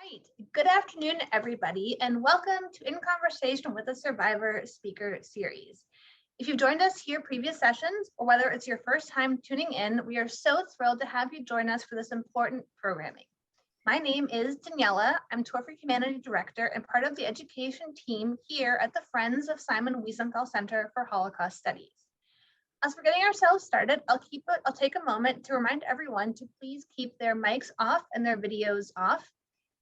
Right. Good afternoon, everybody, and welcome to In Conversation with a Survivor speaker series. If you've joined us here previous sessions, or whether it's your first time tuning in, we are so thrilled to have you join us for this important programming. My name is Daniela. I'm Tour for Humanity Director and part of the education team here at the Friends of Simon Wiesenthal Center for Holocaust Studies. As we're getting ourselves started, I'll take a moment to remind everyone to please keep their mics off and their videos off.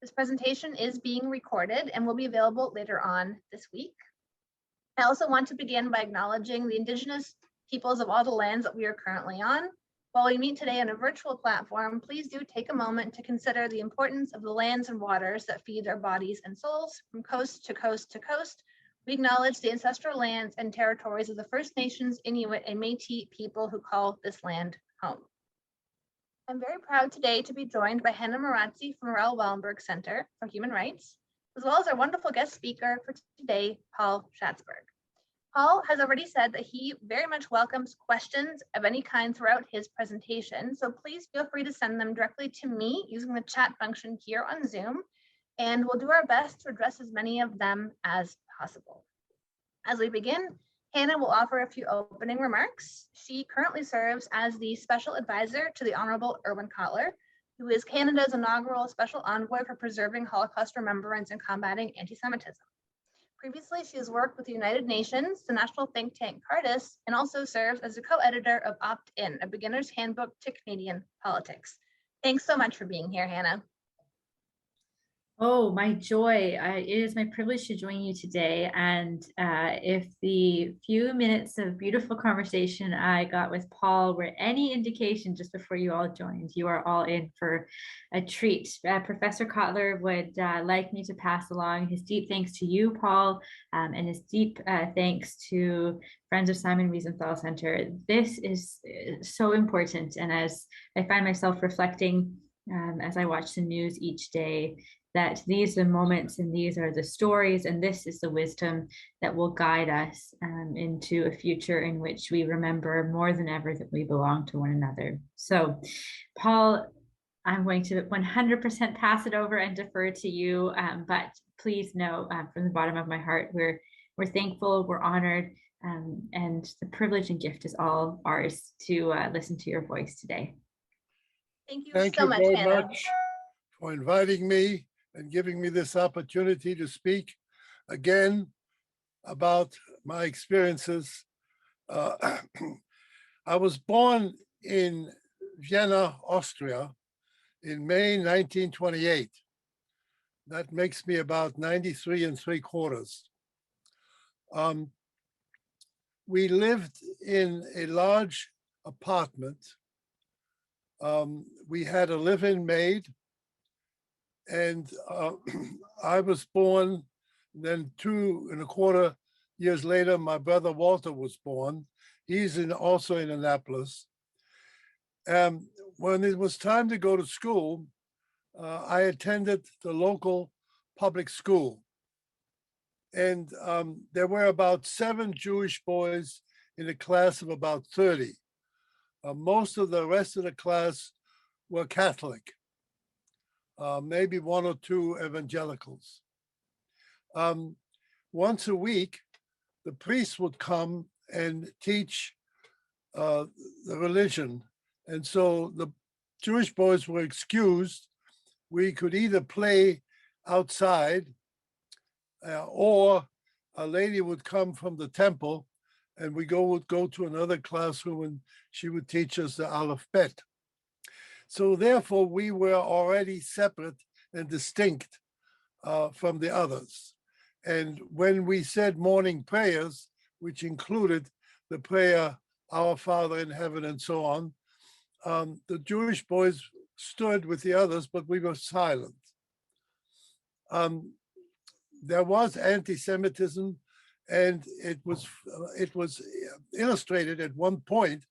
This presentation is being recorded and will be available later on this week. I also want to begin by acknowledging the Indigenous peoples of all the lands that we are currently on. While we meet today on a virtual platform, please do take a moment to consider the importance of the lands and waters that feed our bodies and souls from coast to coast to coast. We acknowledge the ancestral lands and territories of the First Nations, Inuit, and Métis people who call this land home. I'm very proud today to be joined by Hannah Marazzi from Raoul Wallenberg Centre for Human Rights, as well as our wonderful guest speaker for today, Paul Schatzberg. Paul has already said that he very much welcomes questions of any kind throughout his presentation, so please feel free to send them directly to me using the chat function here on Zoom, and we'll do our best to address as many of them as possible. As we begin, Hannah will offer a few opening remarks. She currently serves as the Special Advisor to the Honorable Irwin Cotler, who is Canada's inaugural Special Envoy for Preserving Holocaust Remembrance and Combating Anti-Semitism. Previously, she has worked with the United Nations, the national think tank Cardis, and also serves as a co-editor of Opt-In, a beginner's handbook to Canadian politics. Thanks so much for being here, Hannah. Oh, my joy. It is my privilege to join you today. And if the few minutes of beautiful conversation I got with Paul were any indication just before you all joined, you are all in for a treat. Professor Cotler would like me to pass along his deep thanks to you, Paul, and his deep thanks to Friends of Simon Wiesenthal Center. This is so important. And as I find myself reflecting as I watch the news each day, that these are the moments and these are the stories and this is the wisdom that will guide us into a future in which we remember more than ever that we belong to one another. So, Paul, I'm going to 100% pass it over and defer to you, but please know from the bottom of my heart, we're thankful, we're honored, and the privilege and gift is all ours to listen to your voice today. Thank you so much, Hannah. Thank you very much for inviting me and giving me this opportunity to speak again about my experiences. I was born in Vienna, Austria in May 1928. That makes me about 93 3/4. We lived in a large apartment. We had a live-in maid, and I was born. Then 2 1/4 years later, my brother Walter was born. He's also in Annapolis. When it was time to go to school, I attended the local public school. And there were about 7 Jewish boys in a class of about 30. Most of the rest of the class were Catholic, maybe 1 or 2 evangelicals. Once a week, the priest would come and teach the religion. And so the Jewish boys were excused. We could either play outside or a lady would come from the temple and we would go to another classroom and she would teach us the Aleph Bet. So therefore, we were already separate and distinct from the others. And when we said morning prayers, which included the prayer, Our Father in Heaven, and so on, the Jewish boys stood with the others, but we were silent. There was anti-Semitism, and it was illustrated at one point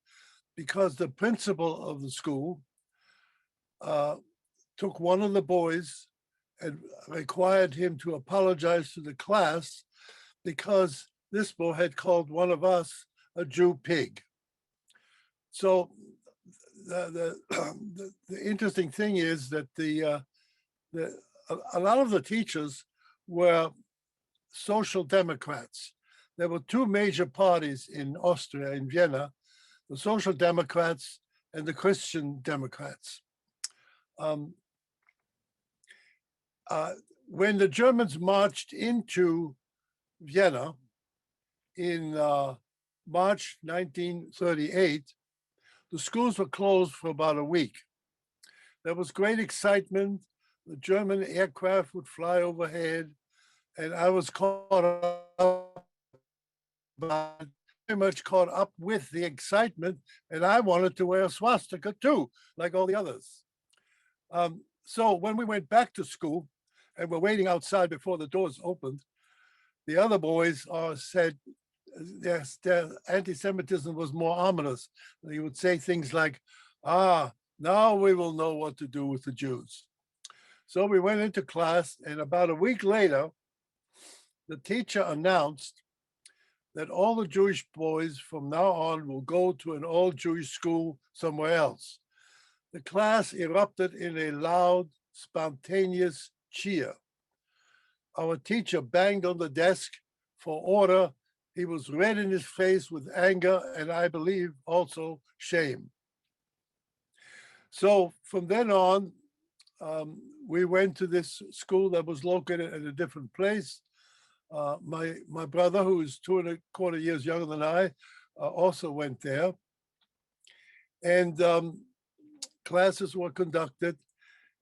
because the principal of the school took one of the boys and required him to apologize to the class because this boy had called one of us a Jew pig. So the interesting thing is that the a lot of the teachers were social democrats. There were two major parties in Austria, in Vienna, the Social Democrats and the Christian Democrats. When the Germans marched into Vienna in March 1938, the schools were closed for about a week. There was great excitement. The German aircraft would fly overhead, and I was very much caught up with the excitement, and I wanted to wear a swastika too, like all the others. So when we went back to school and were waiting outside before the doors opened, the other boys said their anti-Semitism was more ominous. They would say things like, now we will know what to do with the Jews. So we went into class, and about a week later, the teacher announced that all the Jewish boys from now on will go to an all-Jewish school somewhere else. The class erupted in a loud, spontaneous cheer. Our teacher banged on the desk for order. He was red in his face with anger and, I believe, also shame. So from then on, we went to this school that was located at a different place. My brother, who is 2.25 years younger than I, also went there. And classes were conducted.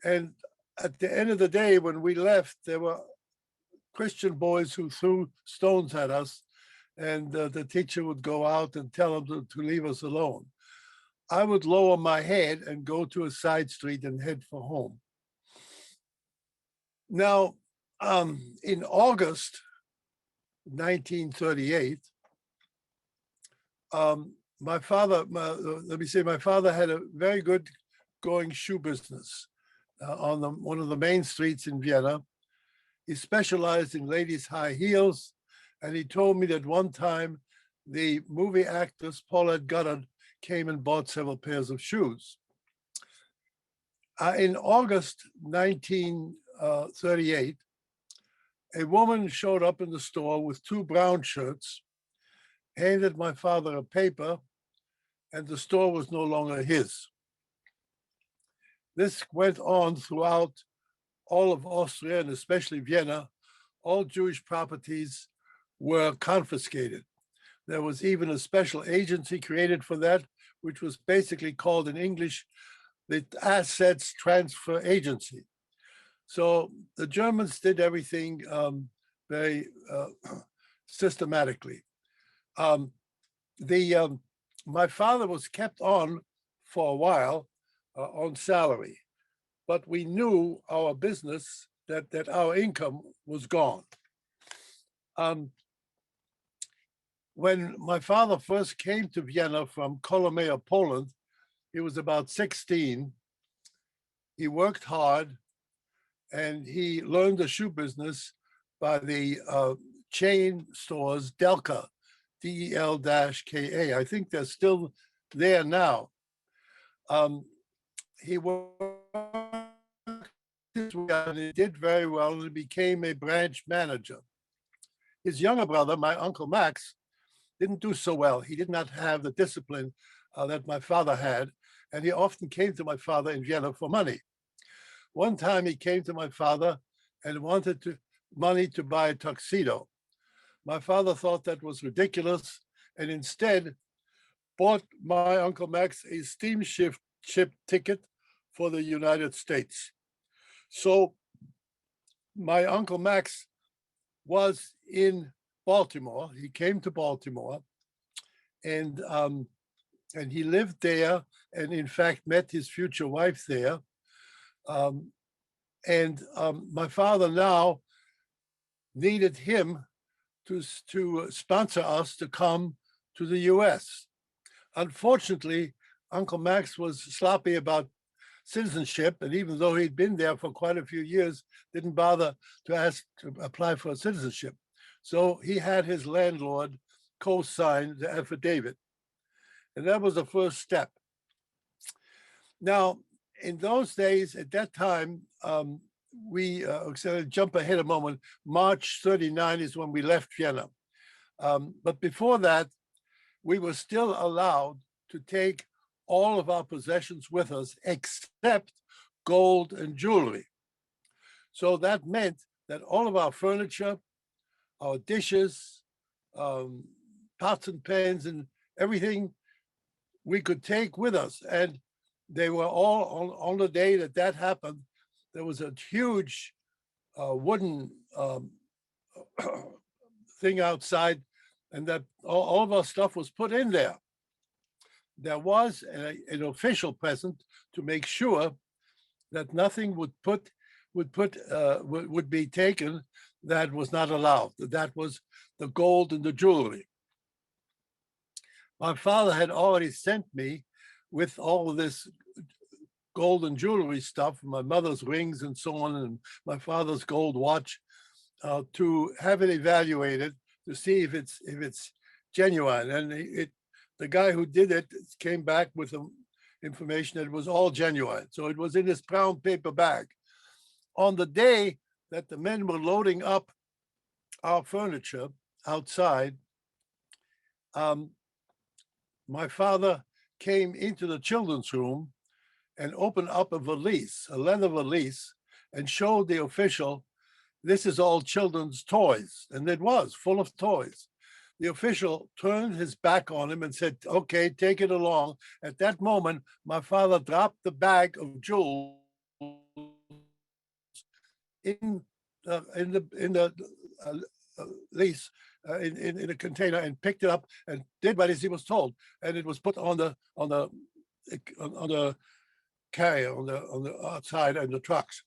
And at the end of the day, when we left, there were Christian boys who threw stones at us, and the teacher would go out and tell them to leave us alone. I would lower my head and go to a side street and head for home. Now, in August 1938, my father had a very good going shoe business on one of the main streets in Vienna. He specialized in ladies' high heels, and he told me that one time the movie actress Paulette Goddard came and bought several pairs of shoes. In August 1938, a woman showed up in the store with 2 brown shirts, handed my father a paper, and the store was no longer his. This went on throughout all of Austria, and especially Vienna. All Jewish properties were confiscated. There was even a special agency created for that, which was basically called in English the Assets Transfer Agency. So the Germans did everything very systematically. My father was kept on for a while on salary, but we knew our business, that our income was gone. When my father first came to Vienna from Kolomea, Poland, he was about 16. He worked hard, and he learned the shoe business by the chain stores Delka, D-E-L-K-A. I think they're still there now. He worked his way out, and he did very well, and he became a branch manager. His younger brother, my Uncle Max, didn't do so well. He did not have the discipline that my father had, and he often came to my father in Vienna for money. One time he came to my father and wanted money to buy a tuxedo. My father thought that was ridiculous, and instead bought my Uncle Max a steamship ticket for the United States. So my Uncle Max was in Baltimore. He came to Baltimore, and he lived there, and in fact met his future wife there. My father now needed him to sponsor us to come to the US. Unfortunately, Uncle Max was sloppy about citizenship, and even though he'd been there for quite a few years, didn't bother to apply for citizenship. So he had his landlord co-sign the affidavit, and that was the first step. Now, in those days, at that time, jump ahead a moment. March 39 is when we left Vienna. But before that, we were still allowed to take all of our possessions with us except gold and jewelry. So that meant that all of our furniture, our dishes, pots and pans and everything we could take with us. And they were all on the day that happened. There was a huge wooden thing outside, and that all of our stuff was put in there. There was an official present to make sure that nothing would be taken that was not allowed. That was the gold and the jewelry. My father had already sent me with all of this gold and jewelry stuff, my mother's rings and so on, and my father's gold watch, to have it evaluated to see if it's genuine. And the guy who did it came back with information that it was all genuine. So it was in this brown paper bag. On the day that the men were loading up our furniture outside, my father came into the children's room and opened up a valise, a leather valise, and showed the official, this is all children's toys. And it was full of toys. The official turned his back on him and said, okay, take it along. At that moment, my father dropped the bag of jewels in the lease, in a container, and picked it up and did what he was told. And it was put on the carrier, on the outside and the trucks.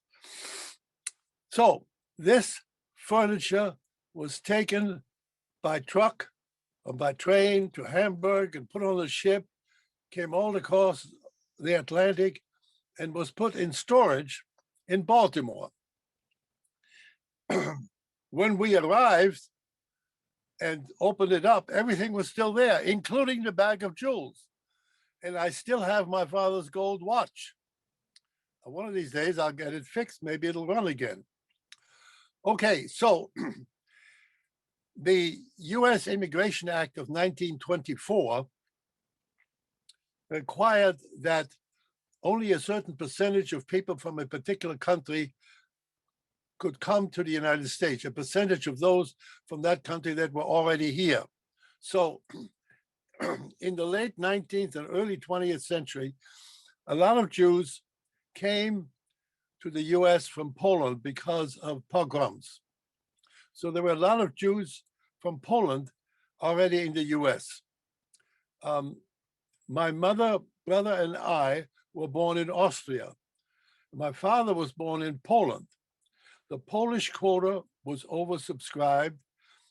So this furniture was taken by truck or by train to Hamburg and put on a ship, came all across the Atlantic, and was put in storage in Baltimore. When we arrived and opened it up, everything was still there, including the bag of jewels. And I still have my father's gold watch. One of these days I'll get it fixed. Maybe it'll run again. Okay, so the US Immigration Act of 1924 required that only a certain percentage of people from a particular country could come to the United States, a percentage of those from that country that were already here. So in the late 19th and early 20th century, a lot of Jews came to the US from Poland because of pogroms. So there were a lot of Jews from Poland already in the US. My mother, brother, and I were born in Austria. My father was born in Poland. The Polish quota was oversubscribed,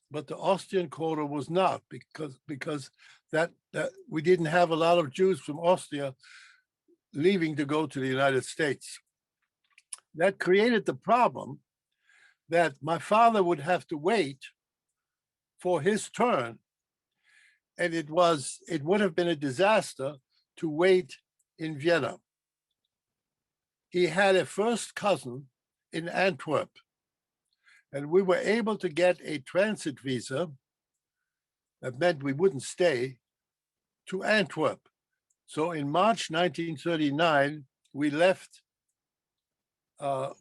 but the Austrian quota was not, because that we didn't have a lot of Jews from Austria leaving to go to the United States. That created the problem that my father would have to wait for his turn, and it would have been a disaster to wait in Vienna. He had a first cousin in Antwerp, and we were able to get a transit visa that meant we wouldn't stay to Antwerp. So in March 1939, we left.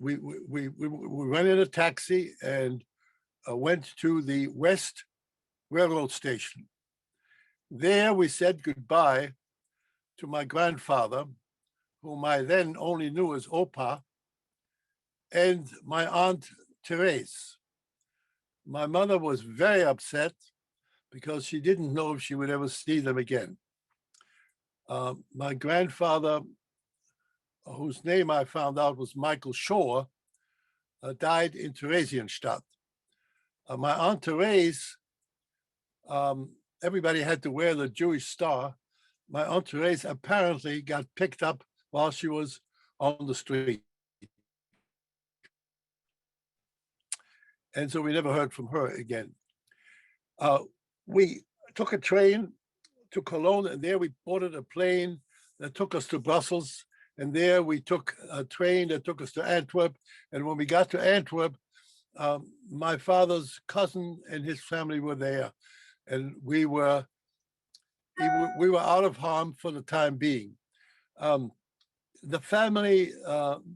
We rented a taxi and went to the West Railroad Station. There we said goodbye to my grandfather, whom I then only knew as Opa, and my Aunt Therese. My mother was very upset because she didn't know if she would ever see them again. My grandfather, whose name I found out was Michael Shore, died in Theresienstadt. My Aunt Therese, everybody had to wear the Jewish star. My Aunt Therese apparently got picked up while she was on the street. And so we never heard from her again. We took a train to Cologne, and there we boarded a plane that took us to Brussels, And there we took a train that took us to Antwerp. And when we got to Antwerp, my father's cousin and his family were there. And we were out of harm for the time being. The family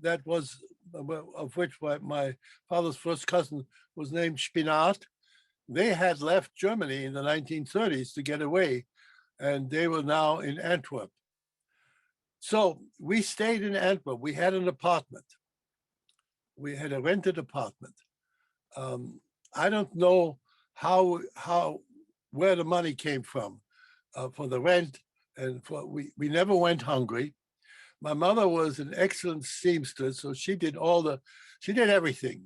that was, of which my father's first cousin was named Spinat, they had left Germany in the 1930s to get away, and they were now in Antwerp. So we stayed in Antwerp. We had an apartment. We had a rented apartment. I don't know where the money came from for the rent, and we never went hungry. My mother was an excellent seamstress, so she did everything.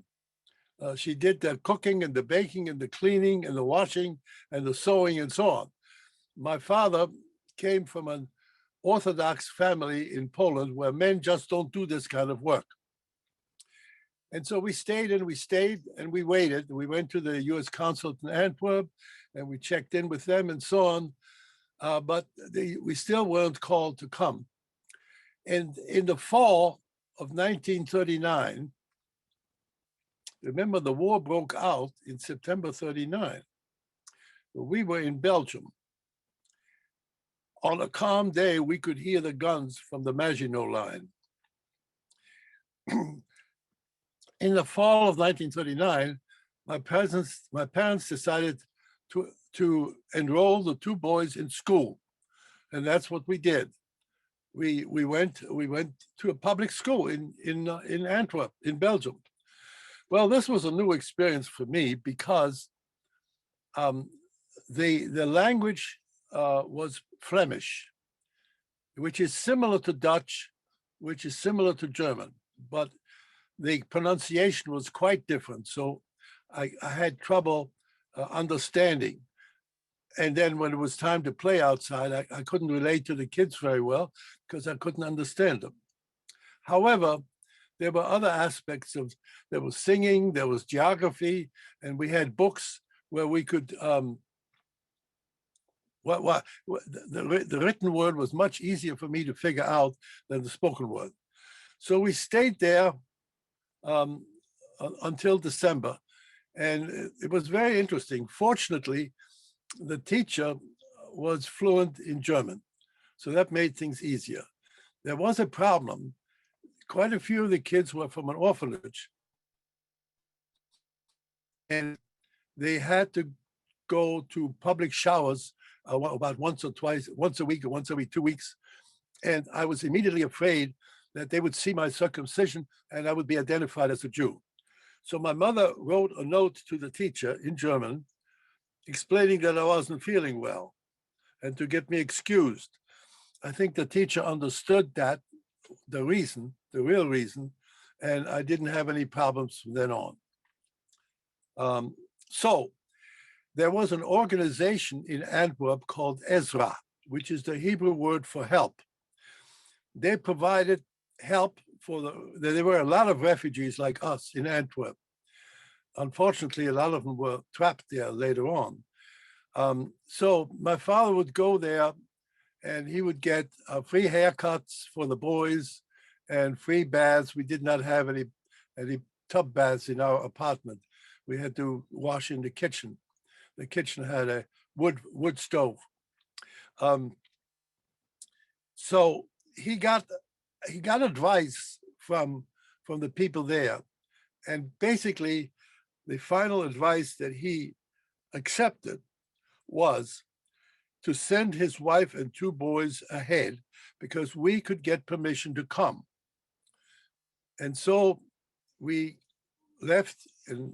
She did the cooking and the baking and the cleaning and the washing and the sewing and so on. My father came from an Orthodox family in Poland where men just don't do this kind of work. And so we stayed and we waited. We went to the US consulate in Antwerp and we checked in with them and so on. But we still weren't called to come. And in the fall of 1939, remember the war broke out in September 39. We were in Belgium. On a calm day, we could hear the guns from the Maginot Line. In the fall of 1939, my parents decided to enroll the two boys in school. And that's what we did. We went to a public school in Antwerp, in Belgium. Well, this was a new experience for me because the language was Flemish, which is similar to Dutch, which is similar to German, but the pronunciation was quite different. So I had trouble understanding. And then when it was time to play outside, I couldn't relate to the kids very well because I couldn't understand them. However, there were other aspects there was singing, there was geography, and we had books where we could, the written word was much easier for me to figure out than the spoken word. So we stayed there until December, and it was very interesting. Fortunately, the teacher was fluent in German, so that made things easier. There was a problem. Quite a few of the kids were from an orphanage, and they had to go to public showers about once a week or once every 2 weeks. And I was immediately afraid that they would see my circumcision and I would be identified as a Jew. So my mother wrote a note to the teacher in German explaining that I wasn't feeling well and to get me excused. I think the teacher understood that, the real reason, and I didn't have any problems from then on. So there was an organization in Antwerp called ESRA, which is the Hebrew word for help. They provided help there were a lot of refugees like us in Antwerp. Unfortunately, a lot of them were trapped there later on. So my father would go there and he would get free haircuts for the boys and free baths. We did not have any tub baths in our apartment. We had to wash in the kitchen. The kitchen had a wood stove. So he got advice from the people there. And basically, the final advice that he accepted was to send his wife and two boys ahead because we could get permission to come. And so we left and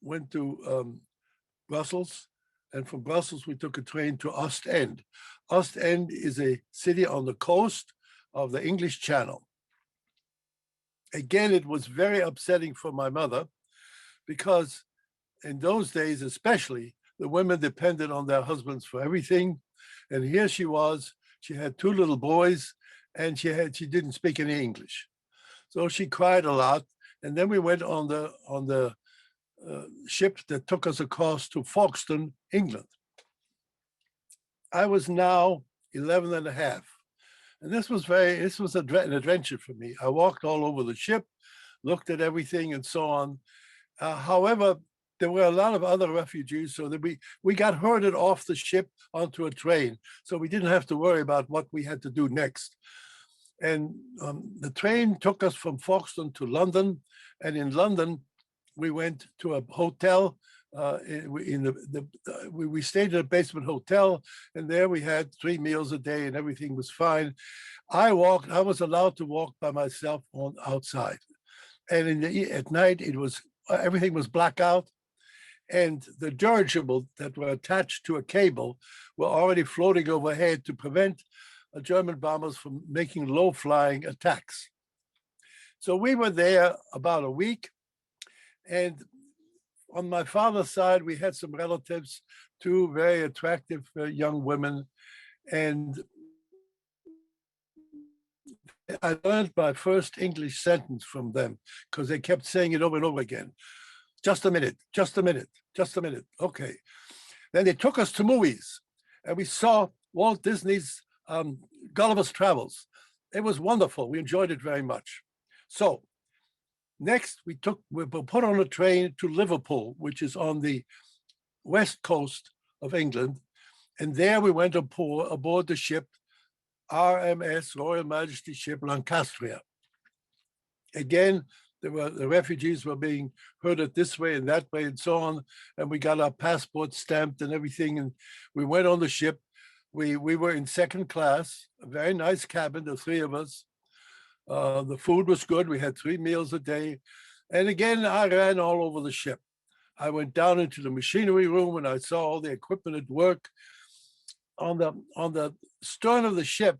went to Brussels. And from Brussels, we took a train to Ostend. Ostend is a city on the coast of the English Channel. Again, it was very upsetting for my mother because in those days, especially, the women depended on their husbands for everything. And here she was, she had two little boys and she didn't speak any English. So she cried a lot. And then we went on the ship that took us across to Folkestone, England. I was now 11 and a half. And this was an adventure for me. I walked all over the ship, looked at everything and so on. However, there were a lot of other refugees, so that we got herded off the ship onto a train. So we didn't have to worry about what we had to do next. And the train took us from Folkestone to London. And in London, we went to a hotel. We stayed in a basement hotel, and there we had 3 meals a day, and everything was fine. I was allowed to walk by myself on outside. And at night, everything was blackout. And the dirigibles that were attached to a cable were already floating overhead to prevent German bombers from making low-flying attacks. So we were there about a week. And on my father's side, we had some relatives, 2 very attractive young women. And I learned my first English sentence from them because they kept saying it over and over again. Just a minute, just a minute, just a minute. Okay. Then they took us to movies, and we saw Walt Disney's Gulliver's Travels. It was wonderful. We enjoyed it very much. So next, we were put on a train to Liverpool, which is on the west coast of England. And there we went aboard the ship, RMS Royal Majesty ship Lancastria. Again, the refugees were being herded this way and that way and so on. And we got our passports stamped and everything. And we went on the ship. We were in second class, a very nice cabin, the 3 of us. The food was good. We had 3 meals a day. And again, I ran all over the ship. I went down into the machinery room and I saw all the equipment at work. On the stern of the ship,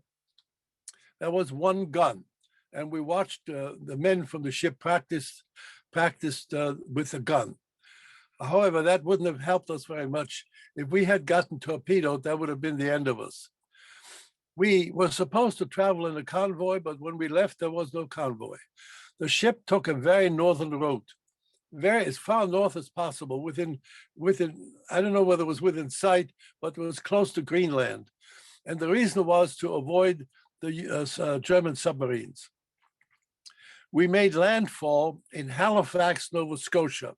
there was 1 gun. And we watched the men from the ship practiced with a gun. However, that wouldn't have helped us very much. If we had gotten torpedoed, that would have been the end of us. We were supposed to travel in a convoy, but when we left, there was no convoy. The ship took a very northern route, as far north as possible, within, I don't know whether it was within sight, but it was close to Greenland. And the reason was to avoid the German submarines. We made landfall in Halifax, Nova Scotia.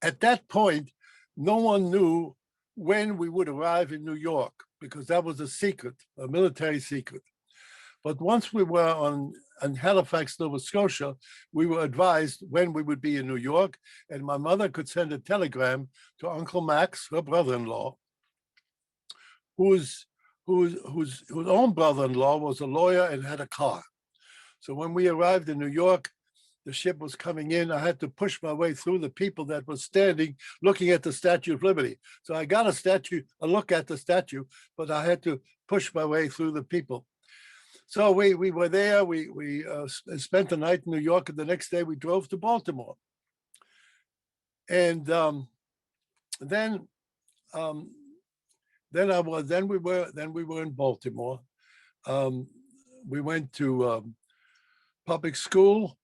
At that point, no one knew when we would arrive in New York, because that was a secret, a military secret. But once we were in Halifax, Nova Scotia, we were advised when we would be in New York, and my mother could send a telegram to Uncle Max, her brother-in-law, whose own brother-in-law was a lawyer and had a car. So when we arrived in New York, the ship was coming in. I had to push my way through the people that were standing looking at the Statue of Liberty. So I got a look at the statue, but I had to push my way through the people. So we were there. We spent the night in New York, and the next day we drove to Baltimore. And then we were in Baltimore. We went to public school.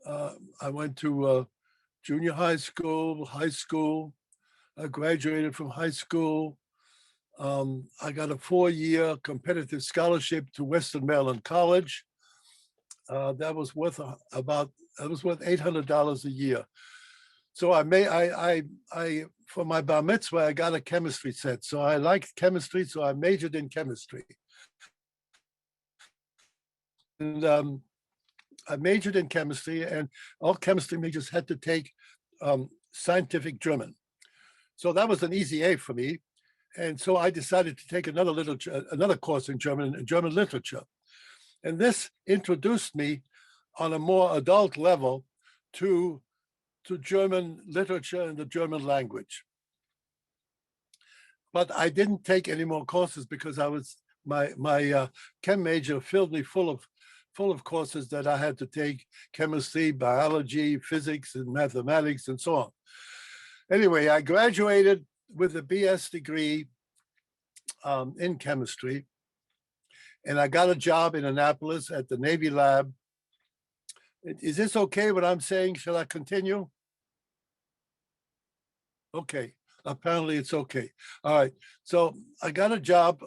I went to junior high school, high school. I graduated from high school. I got a 4-year competitive scholarship to Western Maryland College. That was worth $800 a year. So for my bar mitzvah, I got a chemistry set. So I liked chemistry, so I majored in chemistry. And I majored in chemistry, and all chemistry majors had to take scientific German. So that was an easy A for me. And so I decided to take another course in German literature. And this introduced me on a more adult level to German literature and the German language. But I didn't take any more courses because my chem major filled me full of courses that I had to take: chemistry, biology, physics, and mathematics, and so on. Anyway, I graduated with a BS degree in chemistry, and I got a job in Annapolis at the Navy lab. Is this okay what I'm saying? Shall I continue? Okay, apparently it's okay. All right, so I got a job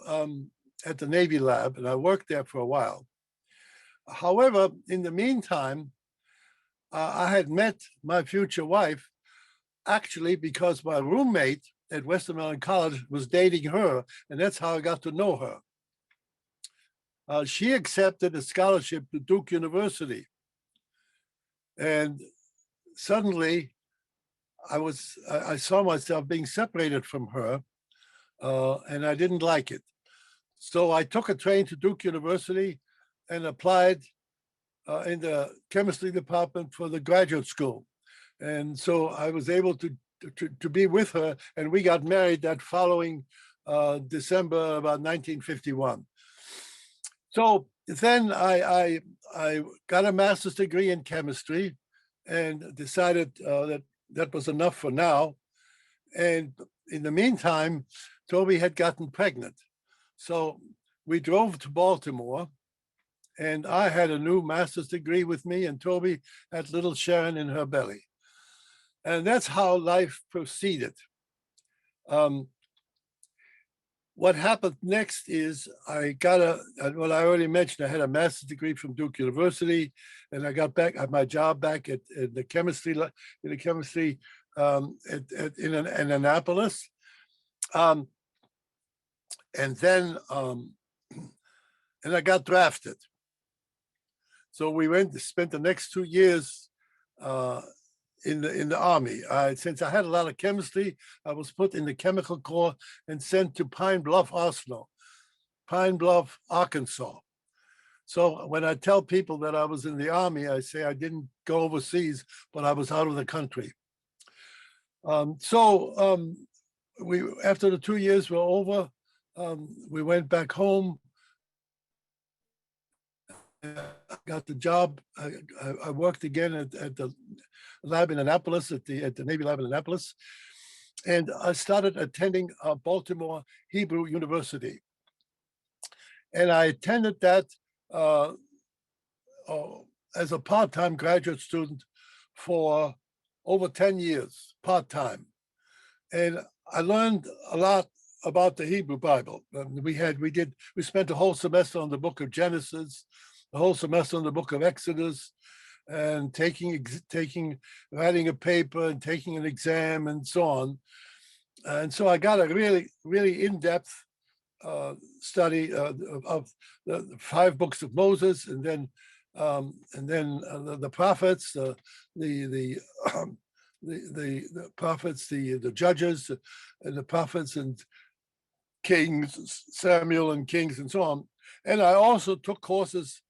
at the Navy lab, and I worked there for a while. However, in the meantime, I had met my future wife actually because my roommate at Westmoreland College was dating her, and that's how I got to know her. She accepted a scholarship to Duke University, and suddenly I saw myself being separated from her, and I didn't like it. So I took a train to Duke University and applied in the chemistry department for the graduate school. And so I was able to be with her, and we got married that following December about 1951. So then I got a master's degree in chemistry and decided that was enough for now. And in the meantime, Toby had gotten pregnant. So we drove to Baltimore, and I had a new master's degree with me, and Toby had little Sharon in her belly. And that's how life proceeded. What happened next is I got well, I already mentioned I had a master's degree from Duke University, and I got back at my job back at the chemistry in Annapolis. And then I got drafted. So we spent the next 2 years in the Army. Since I had a lot of chemistry, I was put in the Chemical Corps and sent to Pine Bluff, Arkansas. So when I tell people that I was in the Army, I say I didn't go overseas, but I was out of the country. After the 2 years were over, we went back home. I got the job. I worked again at the lab in Annapolis, at the Navy lab in Annapolis, and I started attending Baltimore Hebrew University. And I attended that as a part-time graduate student for over 10 years, part-time. And I learned a lot about the Hebrew Bible. We spent a whole semester on the book of Genesis, the whole semester on the book of Exodus, and writing a paper and taking an exam and so on. And so I got a really, really in-depth study of the 5 books of Moses, and then the prophets, the prophets, the judges, and the prophets and kings, Samuel and Kings, and so on. And I also took courses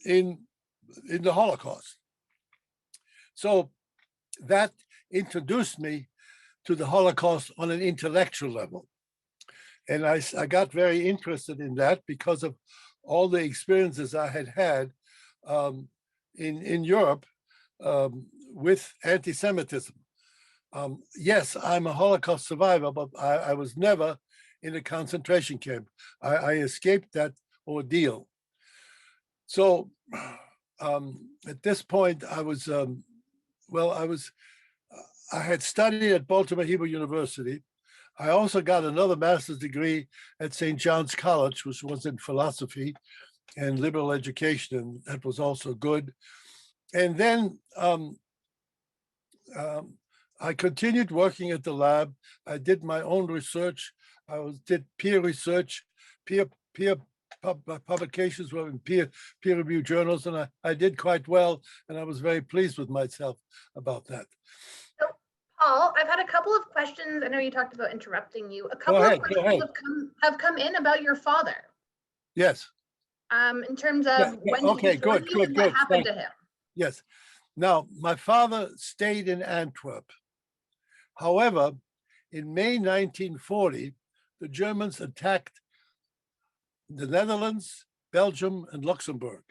in the Holocaust. So that introduced me to the Holocaust on an intellectual level. And I got very interested in that because of all the experiences I had had in Europe with anti-Semitism. Yes, I'm a Holocaust survivor, but I was never in a concentration camp. I escaped that ordeal. So at this point, I had studied at Baltimore Hebrew University. I also got another master's degree at St. John's College, which was in philosophy and liberal education, and that was also good. And then I continued working at the lab. I did my own research. Did peer research, peer publications were in peer-reviewed journals, and I did quite well, and I was very pleased with myself about that. So, Paul, I've had a couple of questions. I know you talked about interrupting you. A couple of questions have come in about your father. Yes. In terms of when he joined you and what happened to him. Yes. Now, my father stayed in Antwerp. However, in May 1940, the Germans attacked the Netherlands, Belgium, and Luxembourg.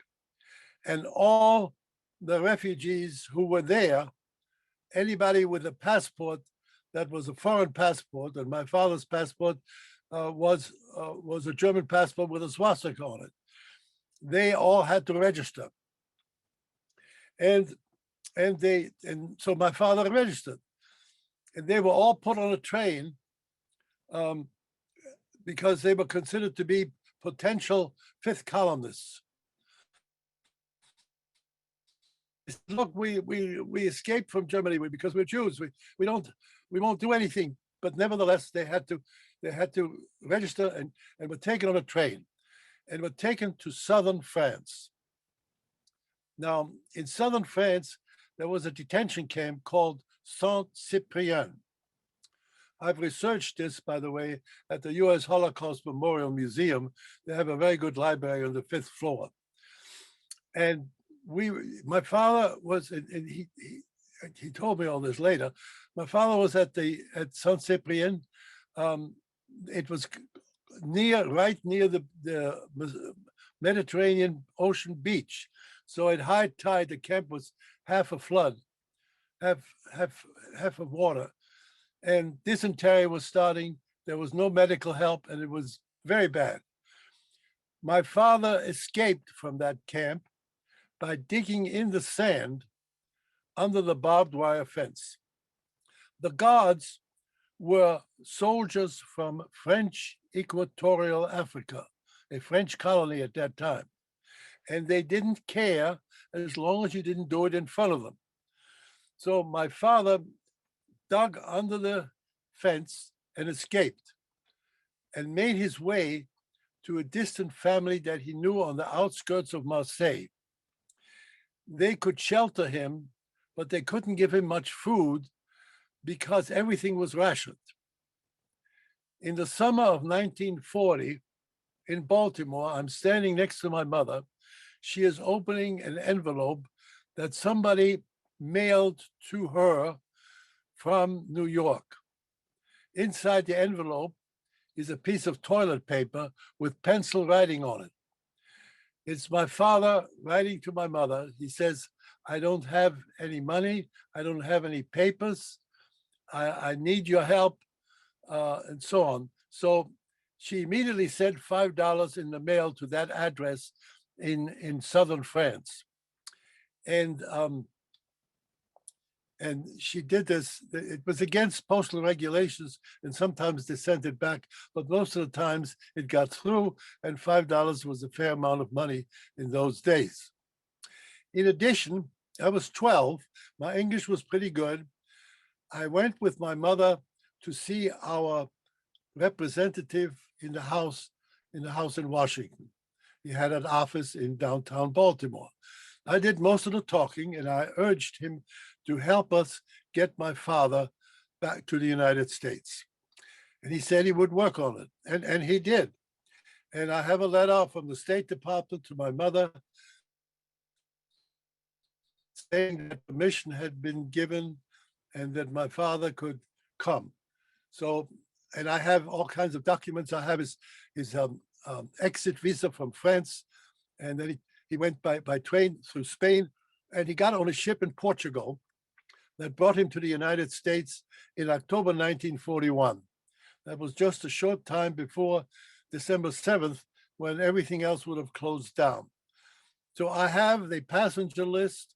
And all the refugees who were there, anybody with a passport that was a foreign passport, and my father's passport was a German passport with a swastika on it, they all had to register. And so my father registered. And they were all put on a train because they were considered to be potential fifth columnists. Look, we escaped from Germany because we're Jews. We won't do anything. But nevertheless, they had to register and were taken on a train and were taken to southern France. Now, in southern France, there was a detention camp called Saint-Cyprien. I've researched this, by the way, at the U.S. Holocaust Memorial Museum. They have a very good library on the 5th floor. And my father was, and he told me all this later. My father was at Saint-Cyprien. It was right near the Mediterranean Ocean beach. So at high tide, the camp was half a flood, half of water. And dysentery was starting. There was no medical help, and it was very bad. My father escaped from that camp by digging in the sand under the barbed wire fence. The guards were soldiers from French Equatorial Africa, a French colony at that time. And they didn't care as long as you didn't do it in front of them. So my father dug under the fence and escaped and made his way to a distant family that he knew on the outskirts of Marseille. They could shelter him, but they couldn't give him much food because everything was rationed. In the summer of 1940, in Baltimore, I'm standing next to my mother. She is opening an envelope that somebody mailed to her from New York. Inside the envelope is a piece of toilet paper with pencil writing on it. It's my father writing to my mother. He says, I don't have any money. I don't have any papers. I need your help, and so on. So she immediately sent $5 in the mail to that address in southern France. And she did this. It was against postal regulations, and sometimes they sent it back, but most of the times it got through, and $5 was a fair amount of money in those days. In addition, I was 12. My English was pretty good. I went with my mother to see our representative in the House in Washington. He had an office in downtown Baltimore. I did most of the talking, and I urged him to help us get my father back to the United States. And he said he would work on it, and he did. And I have a letter from the State Department to my mother saying that permission had been given and that my father could come. So, and I have all kinds of documents. I have his exit visa from France, and then he went by train through Spain, and he got on a ship in Portugal that brought him to the United States in October 1941. That was just a short time before December 7th, when everything else would have closed down. So I have the passenger list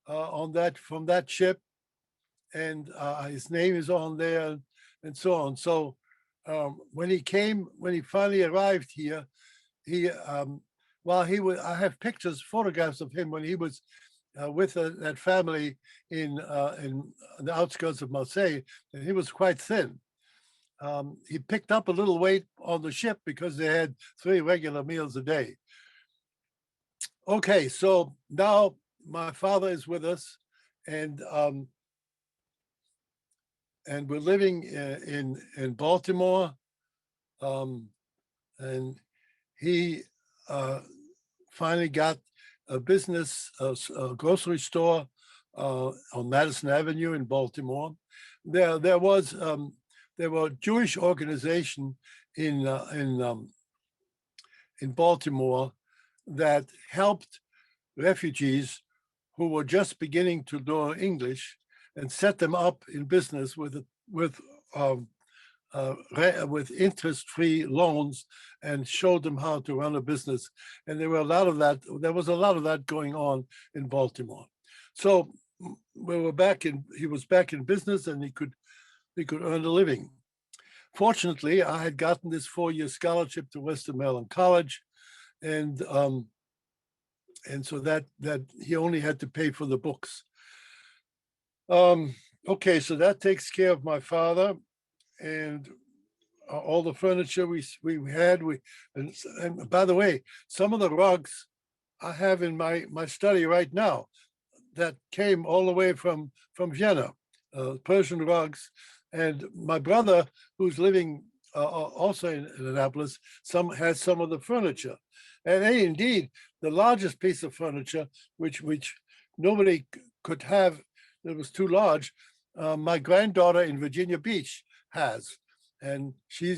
on that, from that ship, and his name is on there, and so on. So when he finally arrived here, I have pictures, photographs of him when he was with that family in the outskirts of Marseille, and he was quite thin. He picked up a little weight on the ship because they had 3 regular meals a day. Okay, so now my father is with us, and we're living in Baltimore, and he finally got a business, a grocery store on Madison Avenue in Baltimore. There were Jewish organization in Baltimore that helped refugees who were just beginning to learn English and set them up in business with interest-free loans and showed them how to run a business. And there was a lot of that going on in Baltimore. So he was back in business, and he could earn a living. fortunately, I had gotten this 4-year scholarship to Western Maryland College, and so that he only had to pay for the books. Okay, so that takes care of my father and all the furniture we had. And by the way, some of the rugs I have in my study right now that came all the way from Vienna, Persian rugs. And my brother, who's living also in Annapolis, has some of the furniture. And indeed, the largest piece of furniture, which nobody could have, it was too large, my granddaughter in Virginia Beach has. And she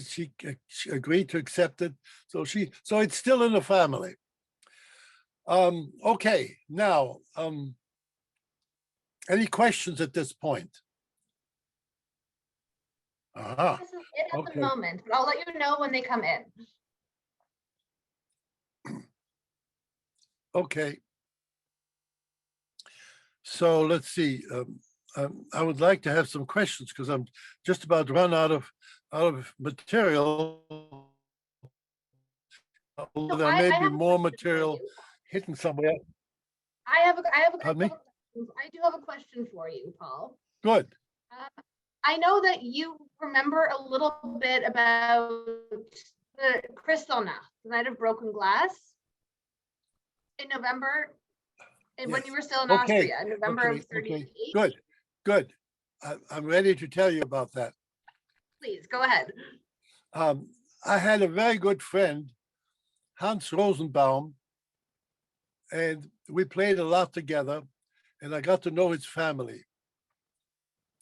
agreed to accept it. So it's still in the family. Okay, now, any questions at this point? This is it at the moment, but I'll let you know when they come in. Okay. So let's see. I would like to have some questions because I'm just about run out of material. Although there may be more material hidden somewhere. I have a Pardon me? I do have a question for you, Paul. Good. I know that you remember a little bit about the Kristallnacht, the night of broken glass, in November, and when you were still in Austria, in November of 1938. Good. I'm ready to tell you about that. Please, go ahead. I had a very good friend, Hans Rosenbaum, and we played a lot together, and I got to know his family.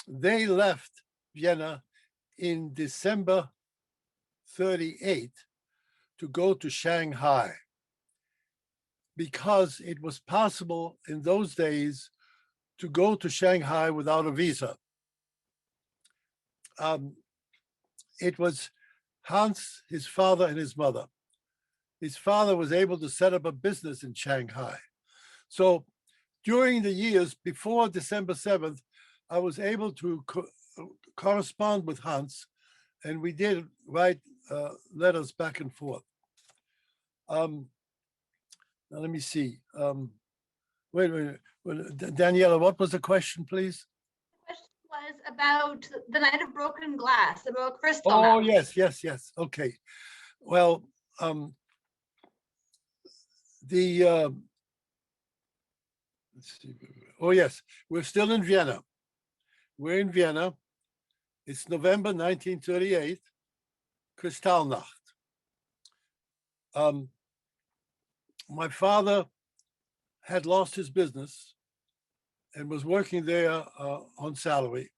They left Vienna in December 1938 to go to Shanghai because it was possible in those days to go to Shanghai without a visa. It was Hans, his father, and his mother. His father was able to set up a business in Shanghai. So during the years before December 7th, I was able to correspond with Hans, and we did write letters back and forth. Now let me see. Wait a minute. Daniela, what was the question, please? The question was about the night of broken glass, about Kristallnacht. Oh, yes. Okay. Well, let's see. Oh, yes, we're still in Vienna. We're in Vienna. It's November 1938, Kristallnacht. My father had lost his business and was working there on salary.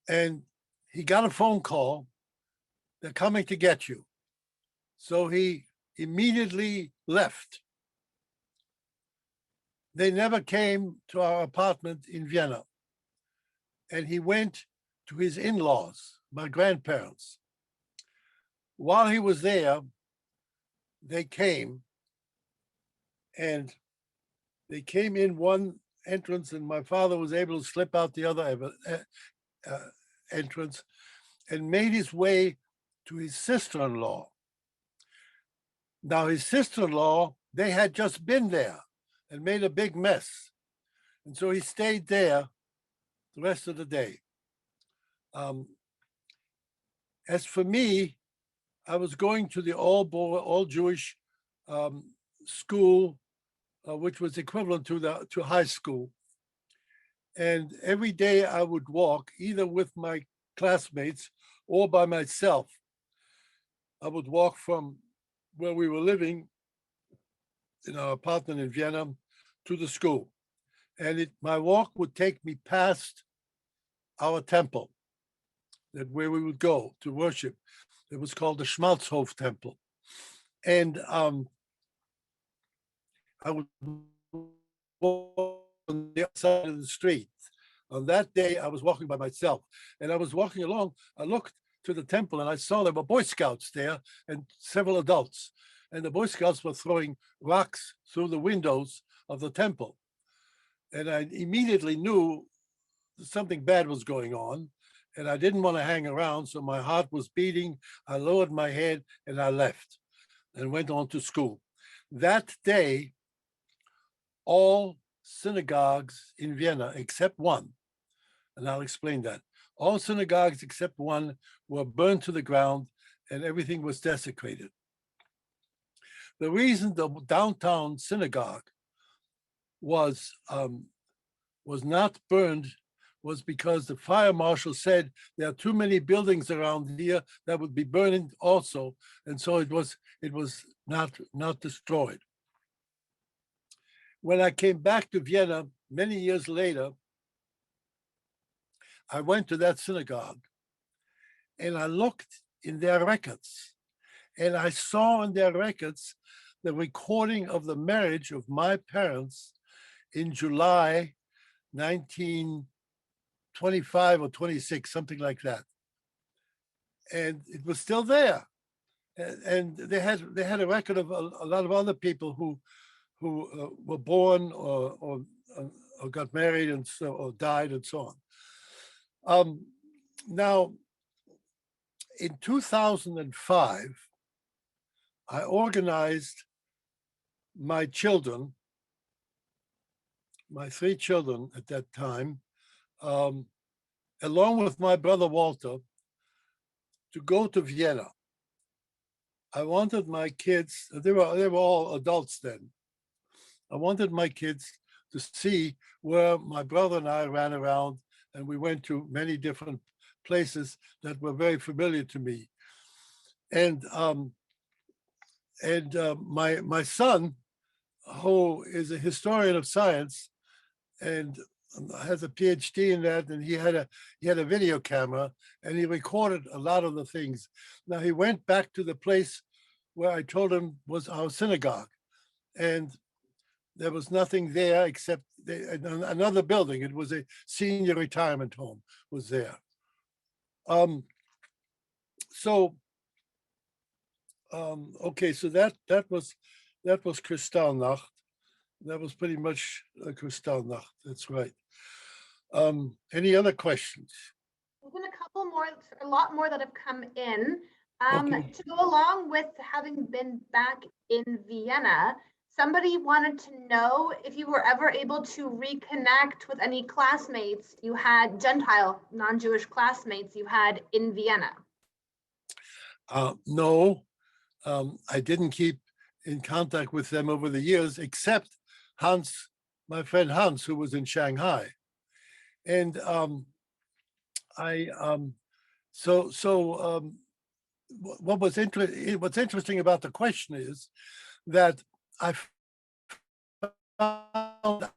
And he got a phone call, they're coming to get you. So he immediately left. They never came to our apartment in Vienna. And he went to his in-laws, my grandparents. While he was there, they came, and they came in one entrance, and my father was able to slip out the other entrance and made his way to his sister-in-law. Now, his sister-in-law, they had just been there and made a big mess. And so he stayed there the rest of the day. As for me, I was going to the all Jewish school, which was equivalent to high school. And every day I would walk either with my classmates or by myself. I would walk from where we were living in our apartment in Vienna to the school. And my walk would take me past our temple, where we would go to worship. It was called the Schmalzhof Temple. And I would walk on the other side of the street. On that day, I was walking by myself. And I was walking along, I looked to the temple and I saw there were Boy Scouts there and several adults. And the Boy Scouts were throwing rocks through the windows of the temple. And I immediately knew something bad was going on. And I didn't want to hang around, so my heart was beating. I lowered my head and I left and went on to school. That day, all synagogues in Vienna, except one, and I'll explain that, all synagogues except one were burned to the ground and everything was desecrated. The reason the downtown synagogue was not burned was because the fire marshal said there are too many buildings around here that would be burning also, and so it was not destroyed. When I came back to Vienna many years later, I went to that synagogue and I looked in their records, and I saw in their records the recording of the marriage of my parents in July 1925 or 26, something like that. And it was still there. And they had a record of a lot of other people who were born or got married and so or died and so on. Now, in 2005, I organized my children, my 3 children at that time, along with my brother Walter, to go to Vienna. I wanted my kids, they were all adults then. I wanted my kids to see where my brother and I ran around, and we went to many different places that were very familiar to me. And my son, who is a historian of science and has a PhD in that, and he had a video camera and he recorded a lot of the things. Now he went back to the place where I told him was our synagogue, and there was nothing there except another building. It was a senior retirement home was there. Okay, so that was Kristallnacht. That was pretty much Kristallnacht. That's right. Any other questions? There's been a couple more, a lot more that have come in. Okay. To go along with having been back in Vienna, somebody wanted to know if you were ever able to reconnect with any classmates you had, Gentile, non-Jewish classmates you had in Vienna. No, I didn't keep in contact with them over the years, except Hans, my friend Hans, who was in Shanghai. And what's interesting about the question is that I found out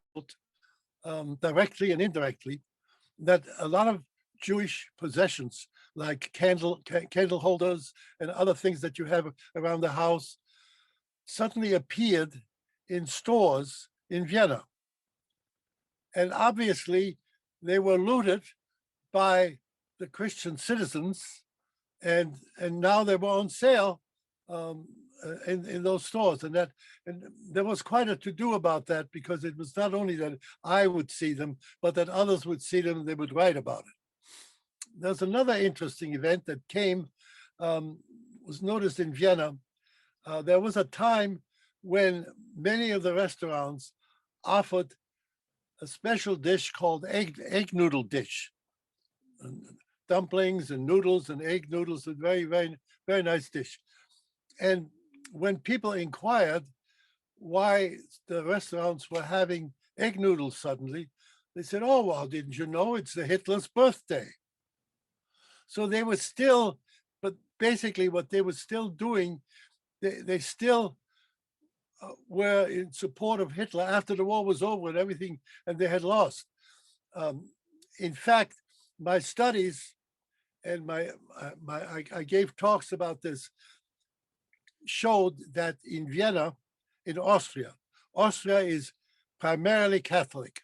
directly and indirectly that a lot of Jewish possessions, like candle holders and other things that you have around the house, suddenly appeared in stores in Vienna. And obviously, they were looted by the Christian citizens, and now they were on sale in those stores. And there was quite a to-do about that, because it was not only that I would see them, but that others would see them and they would write about it. There's another interesting event that was noticed in Vienna. There was a time when many of the restaurants offered a special dish called egg noodle dish. Dumplings and noodles and egg noodles, a very, very, very nice dish. And when people inquired why the restaurants were having egg noodles suddenly, they said, oh, well, didn't you know it's the Hitler's birthday? So they were still, but basically what they were still doing, they still were in support of Hitler after the war was over and everything, and they had lost. In fact, my studies and I gave talks about this, showed that in Vienna, in Austria is primarily Catholic,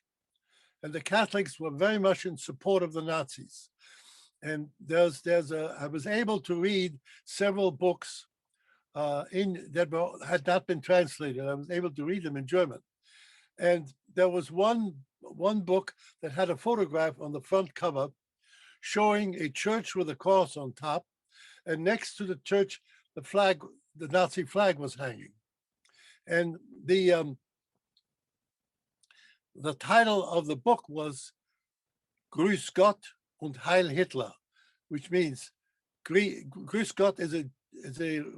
and the Catholics were very much in support of the Nazis. And I was able to read several books that had not been translated. I was able to read them in German. And there was one book that had a photograph on the front cover showing a church with a cross on top, and next to the church, the flag, the Nazi flag was hanging. And the title of the book was Grüß Gott und Heil Hitler, which means Grüß Gott is a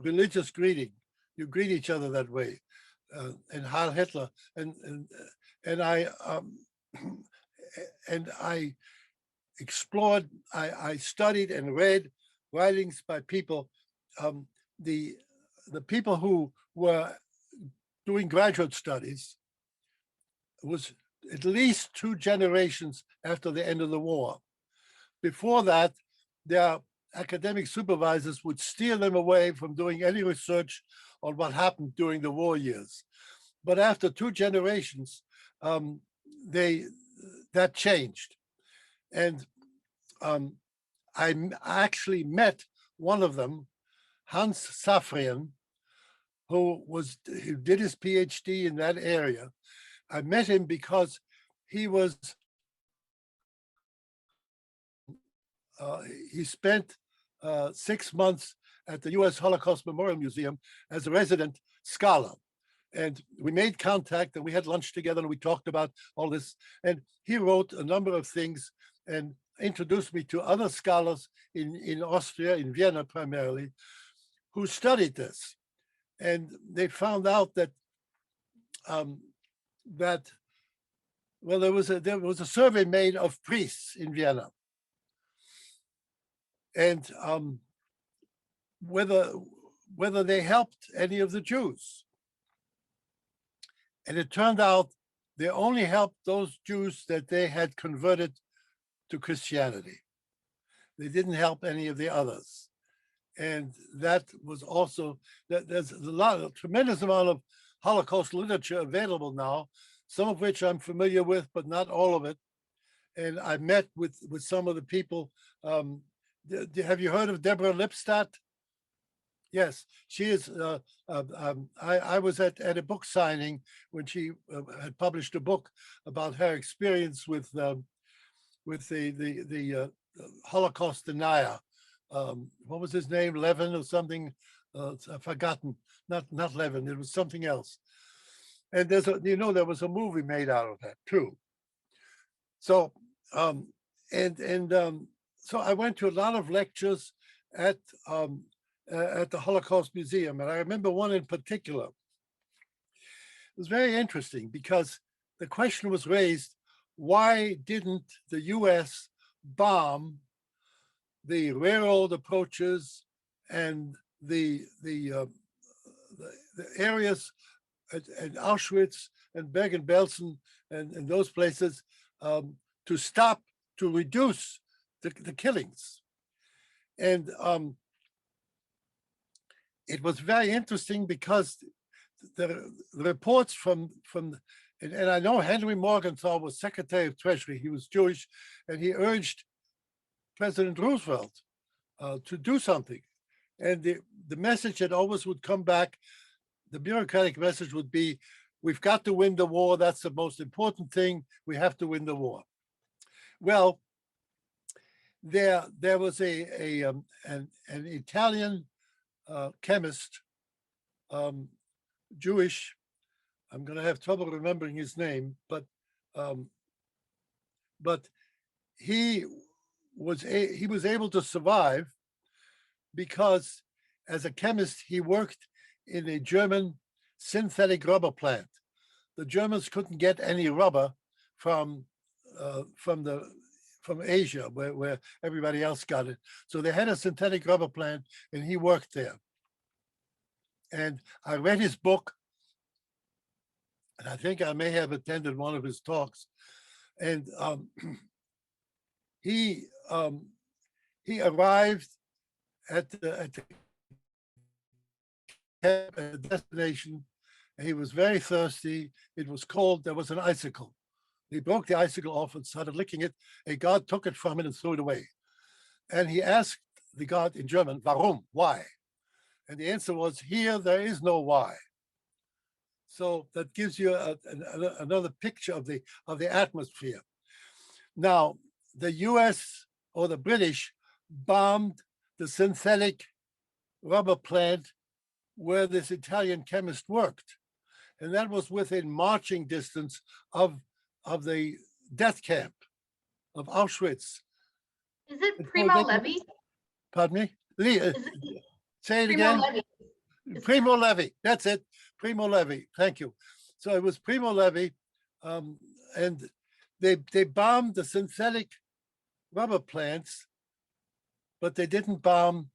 religious greeting. You greet each other that way, and Heil Hitler. And I explored. I studied and read writings by people. The people who were doing graduate studies was at least 2 generations after the end of the war. Before that, their academic supervisors would steer them away from doing any research on what happened during the war years. But after 2 generations, that changed. And I actually met one of them, Hans Safrian, who did his PhD in that area. I met him because he spent 6 months at the U.S. Holocaust Memorial Museum as a resident scholar. And we made contact and we had lunch together and we talked about all this. And he wrote a number of things and introduced me to other scholars in Austria, in Vienna primarily, who studied this. And they found out that well, there was a survey made of priests in Vienna, and whether they helped any of the Jews. And it turned out they only helped those Jews that they had converted to Christianity. They didn't help any of the others. And that was also, there's a tremendous amount of Holocaust literature available now, some of which I'm familiar with, but not all of it. And I met with some of the people. Have you heard of Deborah Lipstadt? Yes, she is. I was at a book signing when she had published a book about her experience with the Holocaust denier. What was his name? Levin or something? I've forgotten. Not Levin. It was something else. And there was a movie made out of that too. So so I went to a lot of lectures at the Holocaust Museum, and I remember one in particular. It was very interesting because the question was raised: why didn't the U.S. bomb the railroad approaches and the areas at Auschwitz and Bergen-Belsen and those places to reduce the killings? And it was very interesting because the reports and I know Henry Morgenthau was Secretary of Treasury. He was Jewish, and he urged President Roosevelt to do something. And the message that always would come back, the bureaucratic message would be, we've got to win the war. That's the most important thing. We have to win the war. Well, there was an Italian chemist, Jewish. I'm going to have trouble remembering his name, but he was able to survive because, as a chemist, he worked in a German synthetic rubber plant. The Germans couldn't get any rubber from Asia, where everybody else got it. So they had a synthetic rubber plant, and he worked there. And I read his book, and I think I may have attended one of his talks. And he arrived at the destination. And he was very thirsty. It was cold. There was an icicle. He broke the icicle off and started licking it. A guard took it from him and threw it away. And he asked the guard in German, "Warum? Why?" And the answer was, "Here there is no why." So that gives you another picture of the atmosphere. Now, the U.S. or the British bombed the synthetic rubber plant where this Italian chemist worked. And that was within marching distance of the death camp of Auschwitz. Is it Primo Levie? Pardon me? Say it Primo again. Levie. Primo Levie, that's it. Primo Levie, thank you. So it was Primo Levie, and they bombed the synthetic rubber plants, but they didn't bomb.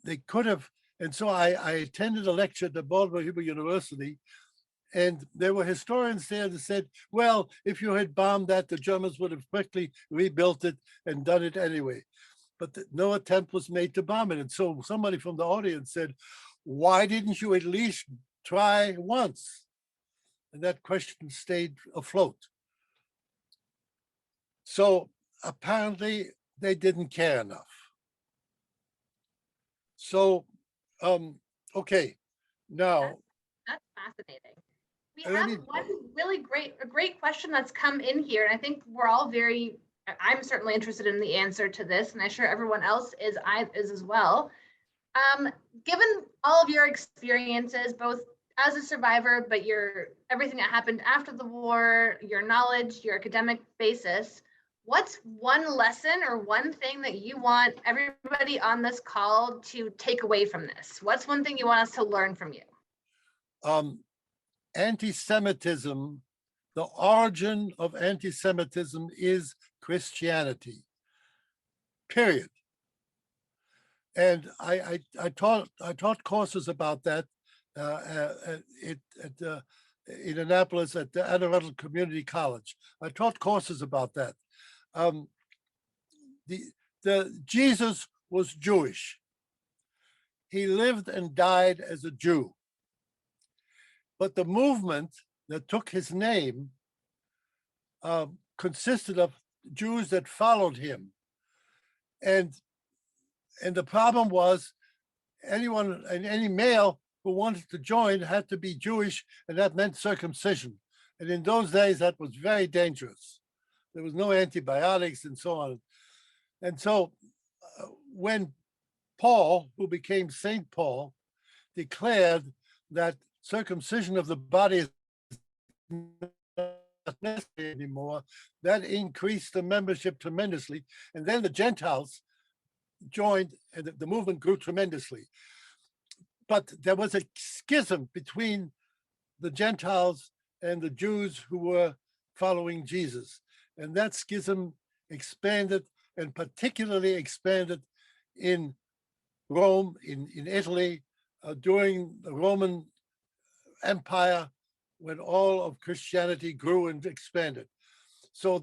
They could have, and so I attended a lecture at the Baltimore Hebrew University, and there were historians there that said, well, if you had bombed that, the Germans would have quickly rebuilt it and done it anyway. But no attempt was made to bomb it. And so somebody from the audience said, why didn't you at least try once? And that question stayed afloat. So apparently they didn't care enough. So, okay, now. That's fascinating. We have one really great question that's come in here, and I think we're all I'm certainly interested in the answer to this, and I'm sure everyone else is as well. Given all of your experiences, both as a survivor, but everything that happened after the war, your knowledge, your academic basis, what's one lesson or one thing that you want everybody on this call to take away from this? What's one thing you want us to learn from you? Anti-Semitism, the origin of anti-Semitism is Christianity, period. And I taught courses about that in Annapolis at the Antwerp Community College. I taught courses about that. Jesus was Jewish. He lived and died as a Jew. But the movement that took his name consisted of Jews that followed him. And the problem was any male who wanted to join had to be Jewish, and that meant circumcision. And in those days, that was very dangerous. There was no antibiotics and so on. And so when Paul, who became Saint Paul, declared that circumcision of the body is not necessary anymore, that increased the membership tremendously. And then the Gentiles joined, and the movement grew tremendously. But there was a schism between the Gentiles and the Jews who were following Jesus. And that schism expanded, and particularly expanded in Rome, in Italy, during the Roman Empire, when all of Christianity grew and expanded. So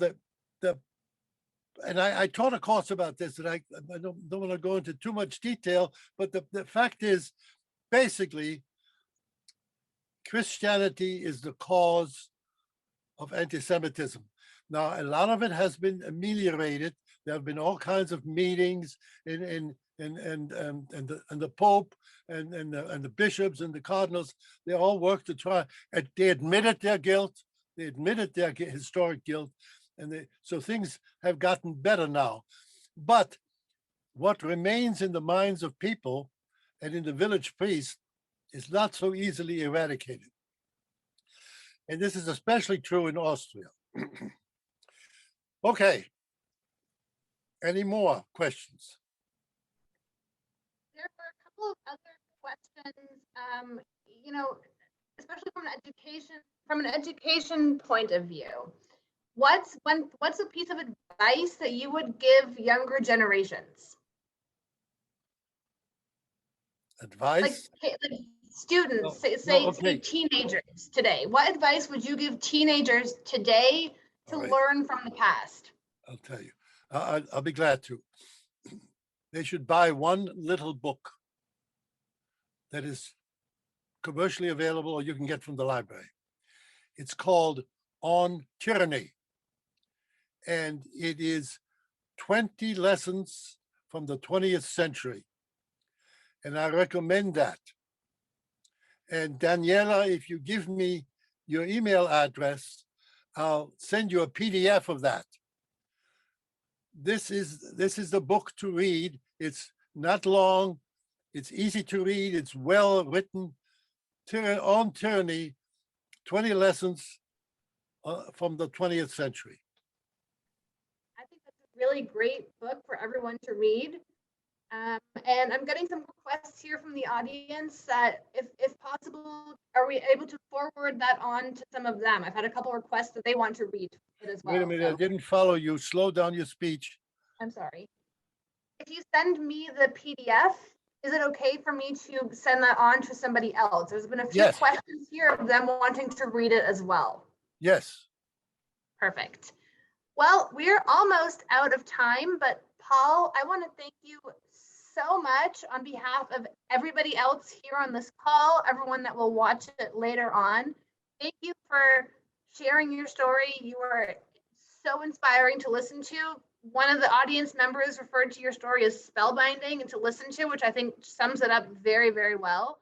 and I taught a course about this, and I don't want to go into too much detail, but the fact is, basically, Christianity is the cause of anti-Semitism. Now, a lot of it has been ameliorated. There have been all kinds of meetings and the Pope and the bishops and the cardinals. They all work to try. They admitted their guilt. They admitted their historic guilt, and so things have gotten better now. But what remains in the minds of people and in the village priest is not so easily eradicated. And this is especially true in Austria. Okay. Any more questions? There were a couple of other questions, especially from an education point of view. What's a piece of advice that you would give younger generations? Advice? Like students, say teenagers today. What advice would you give teenagers today to learn from the past? I'll tell you. I'll be glad to. They should buy one little book that is commercially available or you can get from the library. It's called On Tyranny. And it is 20 lessons from the 20th century. And I recommend that. And Daniela, if you give me your email address, I'll send you a PDF of that. this is the book to read. It's not long. It's easy to read. It's well written. On tyranny, 20 lessons from the 20th century. I think that's a really great book for everyone to read. And I'm getting some requests here from the audience that if possible, are we able to forward that on to some of them? I've had a couple requests that they want to read it as well. Wait a minute, I didn't follow you. Slow down your speech. I'm sorry. If you send me the PDF, is it okay for me to send that on to somebody else? There's been a few Yes. questions here of them wanting to read it as well. Yes. Perfect. Well, we're almost out of time, but Paul, I want to thank you so much on behalf of everybody else here on this call, everyone that will watch it later on. Thank you for sharing your story. You were so inspiring to listen to. One of the audience members referred to your story as spellbinding and to listen to, which I think sums it up very, very well.